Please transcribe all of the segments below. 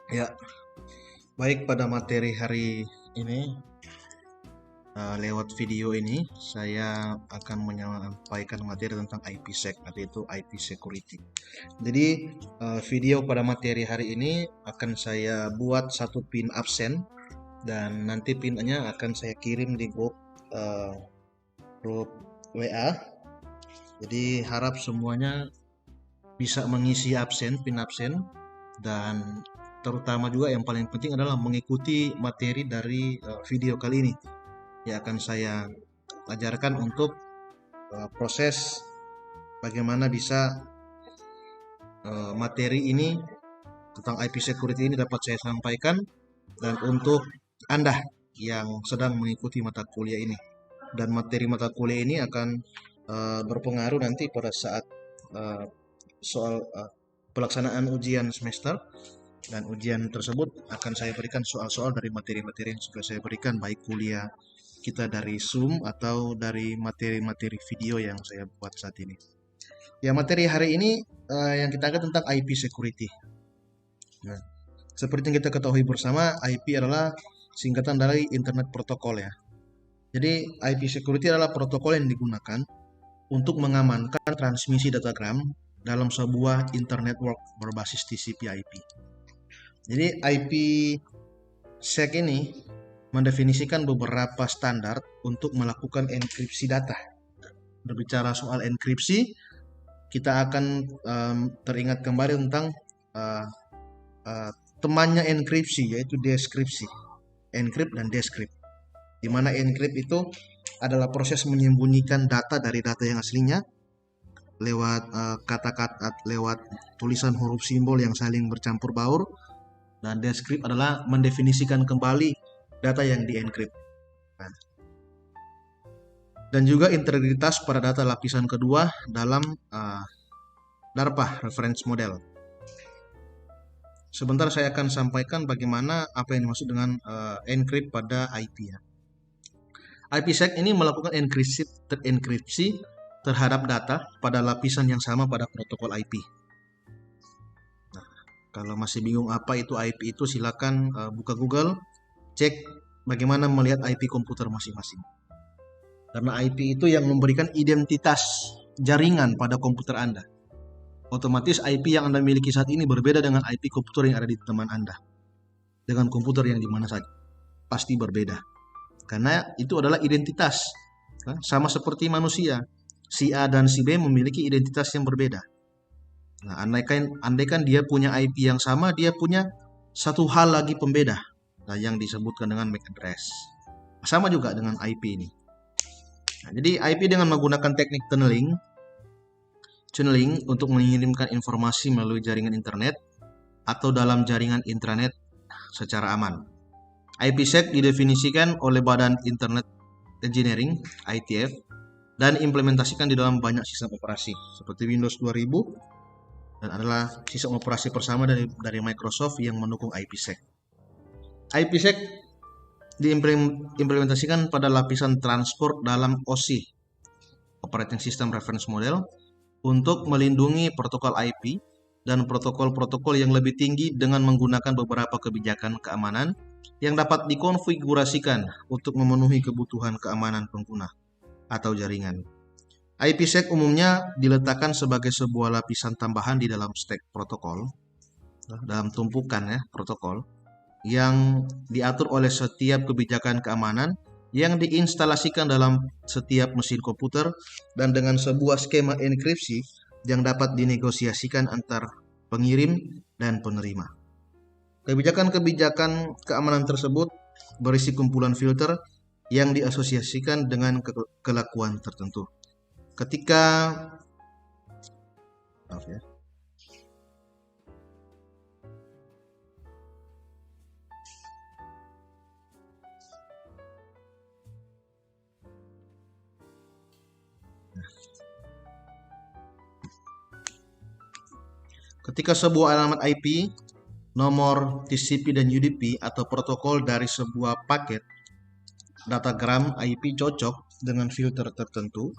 Ya, baik pada materi hari ini, lewat video ini saya akan menyampaikan materi tentang IPsec, yaitu IP security. Jadi video pada materi hari ini akan saya buat satu pin absen dan nanti pinnya akan saya kirim di grup WA. Jadi harap semuanya bisa mengisi pin absen, dan terutama juga yang paling penting adalah mengikuti materi dari video kali ini yang akan saya ajarkan untuk proses bagaimana bisa materi ini tentang IP security ini dapat saya sampaikan, dan untuk Anda yang sedang mengikuti mata kuliah ini, dan materi mata kuliah ini akan berpengaruh nanti pada saat soal pelaksanaan ujian semester, dan ujian tersebut akan saya berikan soal-soal dari materi-materi yang sudah saya berikan, baik kuliah kita dari Zoom atau dari materi-materi video yang saya buat saat ini. Ya, materi hari ini yang kita angkat tentang IP security. Nah, seperti yang kita ketahui bersama, IP adalah singkatan dari Internet Protocol ya. Jadi IP security adalah protokol yang digunakan untuk mengamankan transmisi datagram dalam sebuah internet network berbasis TCP/IP. Jadi IPsec ini mendefinisikan beberapa standar untuk melakukan enkripsi data. Berbicara soal enkripsi, kita akan teringat kembali tentang temannya enkripsi, yaitu deskripsi. Encrypt dan descript. Di mana encrypt itu adalah proses menyembunyikan data dari data yang aslinya lewat kata-kata, lewat tulisan huruf simbol yang saling bercampur baur, dan descript adalah mendefinisikan kembali data yang di-encrypt. Dan juga integritas pada data lapisan kedua dalam DARPA reference model. Sebentar saya akan sampaikan bagaimana apa yang dimaksud dengan encrypt pada IP ya. IPsec ini melakukan enkripsi terhadap data pada lapisan yang sama pada protokol IP. Nah, kalau masih bingung apa itu IP itu, silakan buka Google, cek bagaimana melihat IP komputer masing-masing. Karena IP itu yang memberikan identitas jaringan pada komputer Anda. Otomatis IP yang Anda miliki saat ini berbeda dengan IP komputer yang ada di teman Anda. Dengan komputer yang di mana saja. Pasti berbeda. Karena itu adalah identitas. Sama seperti manusia. Si A dan si B memiliki identitas yang berbeda. Nah, andaikan dia punya IP yang sama, dia punya satu hal lagi pembeda. Nah, yang disebutkan dengan MAC address. Sama juga dengan IP ini. Nah, jadi IP dengan menggunakan teknik tunneling untuk mengirimkan informasi melalui jaringan internet atau dalam jaringan intranet secara aman. IPsec didefinisikan oleh Badan Internet Engineering (ITF) dan implementasikan di dalam banyak sistem operasi seperti Windows 2000, dan adalah sistem operasi bersama dari Microsoft yang mendukung IPsec. IPsec diimplementasikan pada lapisan transport dalam OSI (Operating System Reference Model) untuk melindungi protokol IP dan protokol-protokol yang lebih tinggi dengan menggunakan beberapa kebijakan keamanan yang dapat dikonfigurasikan untuk memenuhi kebutuhan keamanan pengguna atau jaringan. IPsec umumnya diletakkan sebagai sebuah lapisan tambahan di dalam stack protokol, dalam tumpukan ya protokol, yang diatur oleh setiap kebijakan keamanan yang diinstalasikan dalam setiap mesin komputer, dan dengan sebuah skema enkripsi yang dapat dinegosiasikan antar pengirim dan penerima. Kebijakan-kebijakan keamanan tersebut berisi kumpulan filter yang diasosiasikan dengan kelakuan tertentu. Ketika sebuah alamat IP, nomor TCP dan UDP atau protokol dari sebuah paket datagram IP cocok dengan filter tertentu,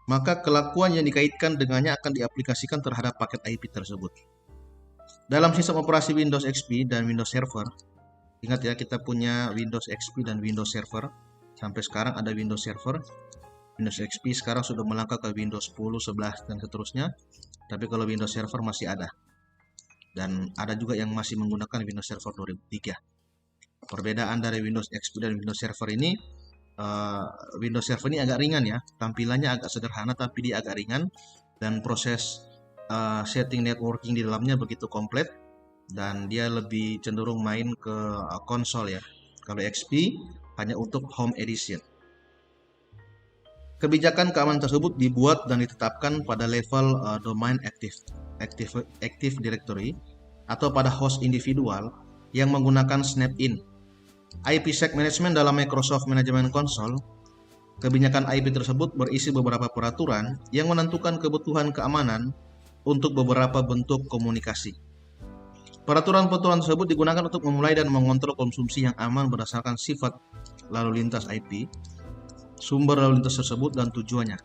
maka kelakuan yang dikaitkan dengannya akan diaplikasikan terhadap paket IP tersebut. Dalam sistem operasi Windows XP dan Windows Server, ingat ya, kita punya Windows XP dan Windows Server. Sampai sekarang ada Windows Server. Windows XP sekarang sudah melangkah ke Windows 10, 11, dan seterusnya. Tapi kalau Windows Server masih ada. Dan ada juga yang masih menggunakan Windows Server 2003. Perbedaan dari Windows XP dan Windows Server ini, Windows Server ini agak ringan ya. Tampilannya agak sederhana tapi dia agak ringan. Dan proses setting networking di dalamnya begitu komplit. Dan dia lebih cenderung main ke konsol ya. Kalau XP hanya untuk Home Edition. Kebijakan keamanan tersebut dibuat dan ditetapkan pada level domain Active Directory atau pada host individual yang menggunakan snap-in. IPsec Management dalam Microsoft Management Console. Kebijakan IP tersebut berisi beberapa peraturan yang menentukan kebutuhan keamanan untuk beberapa bentuk komunikasi. Peraturan-peraturan tersebut digunakan untuk memulai dan mengontrol konsumsi yang aman berdasarkan sifat lalu lintas IP, sumber lalu lintas tersebut, dan tujuannya.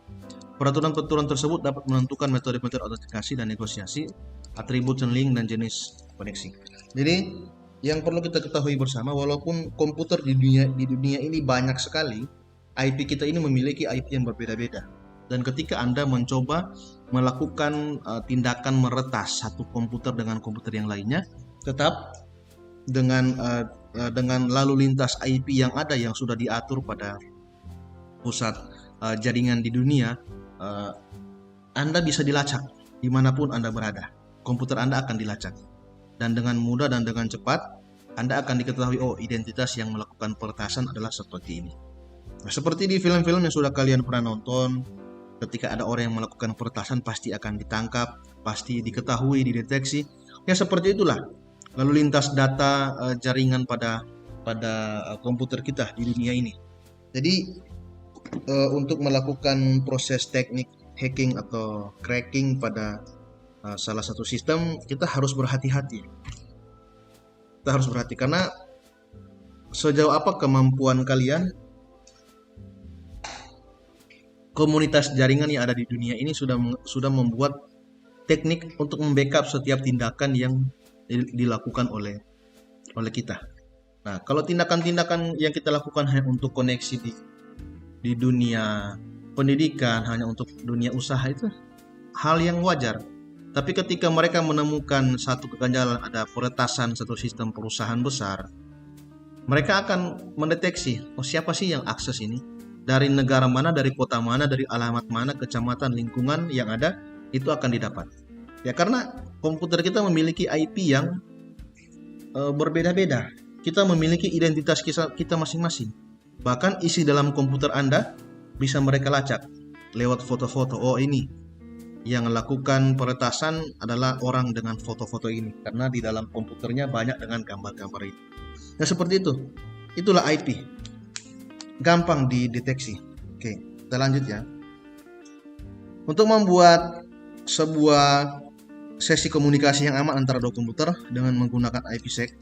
Peraturan-peraturan tersebut dapat menentukan metode-metode autentikasi dan negosiasi, atribut link, dan jenis koneksi. Jadi, yang perlu kita ketahui bersama, walaupun komputer di dunia ini banyak sekali, IP kita ini memiliki IP yang berbeda-beda. Dan ketika Anda mencoba melakukan tindakan meretas satu komputer dengan komputer yang lainnya, tetap dengan lalu lintas IP yang ada yang sudah diatur pada pusat jaringan di dunia, Anda bisa dilacak dimanapun Anda berada. Komputer Anda akan dilacak. Dan dengan mudah dan dengan cepat, Anda akan diketahui, oh, identitas yang melakukan peretasan adalah seperti ini. Nah, seperti di film-film yang sudah kalian pernah nonton, ketika ada orang yang melakukan peretasan pasti akan ditangkap, pasti diketahui, dideteksi. Ya seperti itulah lalu lintas data jaringan pada komputer kita di dunia ini. Jadi untuk melakukan proses teknik hacking atau cracking pada salah satu sistem, kita harus berhati-hati. Kita harus berhati karena sejauh apa kemampuan kalian, komunitas jaringan yang ada di dunia ini sudah membuat teknik untuk membackup setiap tindakan yang dilakukan oleh kita. Nah, kalau tindakan-tindakan yang kita lakukan hanya untuk koneksi di dunia pendidikan, hanya untuk dunia usaha, itu hal yang wajar. Tapi ketika mereka menemukan satu keganjalan, ada peretasan satu sistem perusahaan besar, mereka akan mendeteksi, oh, siapa sih yang akses ini? Dari negara mana, dari kota mana, dari alamat mana, kecamatan, lingkungan yang ada, itu akan didapat. Ya, karena komputer kita memiliki IP yang berbeda-beda. Kita memiliki identitas kita masing-masing. Bahkan isi dalam komputer Anda bisa mereka lacak lewat foto-foto. Oh, ini yang melakukan peretasan adalah orang dengan foto-foto ini, karena di dalam komputernya banyak dengan gambar-gambar ini. Nah, seperti itu. Itulah IP. Gampang dideteksi. Oke, kita lanjut ya. Untuk membuat sebuah sesi komunikasi yang aman antara dua komputer dengan menggunakan IPsec,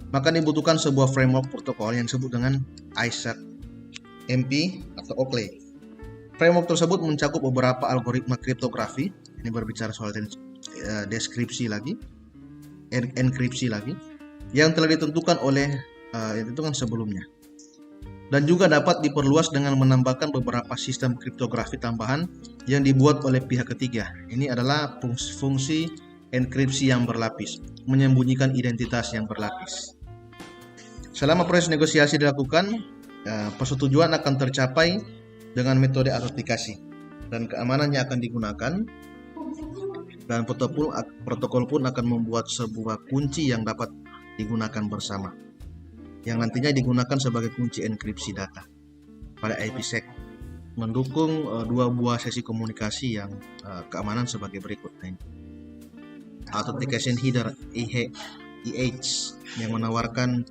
maka dibutuhkan sebuah framework protokol yang disebut dengan ISAC MP atau Oakley. Framework tersebut mencakup beberapa algoritma kriptografi. Ini berbicara soal deskripsi lagi, enkripsi lagi, yang telah ditentukan sebelumnya. Dan juga dapat diperluas dengan menambahkan beberapa sistem kriptografi tambahan yang dibuat oleh pihak ketiga. Ini adalah fungsi enkripsi yang berlapis, menyembunyikan identitas yang berlapis. Selama proses negosiasi dilakukan, persetujuan akan tercapai dengan metode autentikasi dan keamanannya akan digunakan, dan protokol pun akan membuat sebuah kunci yang dapat digunakan bersama, yang nantinya digunakan sebagai kunci enkripsi data pada IPsec, mendukung dua buah sesi komunikasi yang keamanan sebagai berikut. Authentication Header EH yang menawarkan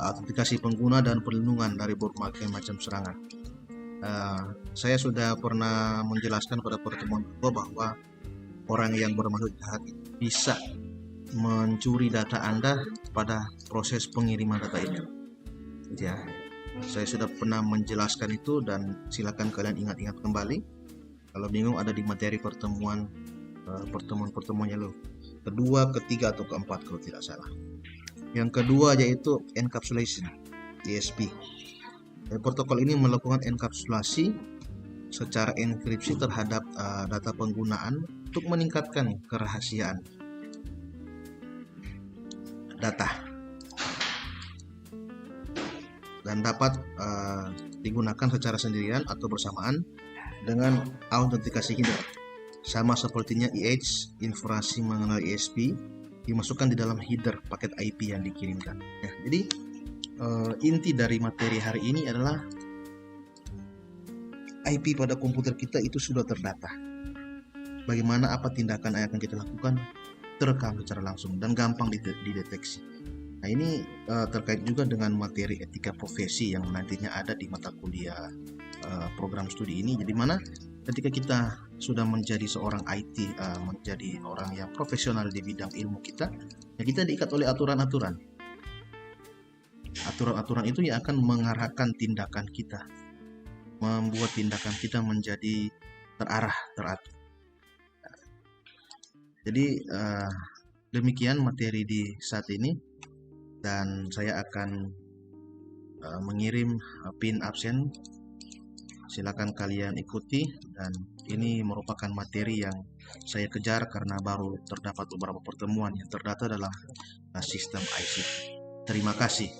autentikasi pengguna dan perlindungan dari berbagai macam serangan. Saya sudah pernah menjelaskan pada pertemuan kedua bahwa orang yang bermaksud jahat bisa mencuri data Anda pada proses pengiriman data itu. Ya, saya sudah pernah menjelaskan itu dan silakan kalian ingat-ingat kembali. Kalau bingung ada di materi pertemuannya lo. kedua, ketiga, atau keempat kalau tidak salah. Yang kedua yaitu encapsulation, ESP. Protokol ini melakukan enkapsulasi secara enkripsi terhadap data penggunaan untuk meningkatkan kerahasiaan data dan dapat digunakan secara sendirian atau bersamaan dengan autentikasi hidup. Sama sepertinya EH, informasi mengenai ESP dimasukkan di dalam header paket IP yang dikirimkan. Ya, jadi inti dari materi hari ini adalah IP pada komputer kita itu sudah terdata. Bagaimana apa tindakan yang akan kita lakukan terekam secara langsung dan gampang dideteksi. Nah, ini terkait juga dengan materi etika profesi yang nantinya ada di mata kuliah program studi ini. Jadi mana ketika kita sudah menjadi seorang IT, menjadi orang yang profesional di bidang ilmu kita, ya kita diikat oleh aturan-aturan. Aturan-aturan itu yang akan mengarahkan tindakan kita, membuat tindakan kita menjadi terarah, teratur. Jadi demikian materi di saat ini, dan saya akan mengirim pin absen. Silakan kalian ikuti, dan ini merupakan materi yang saya kejar karena baru terdapat beberapa pertemuan yang terdata dalam sistem ICT. Terima kasih.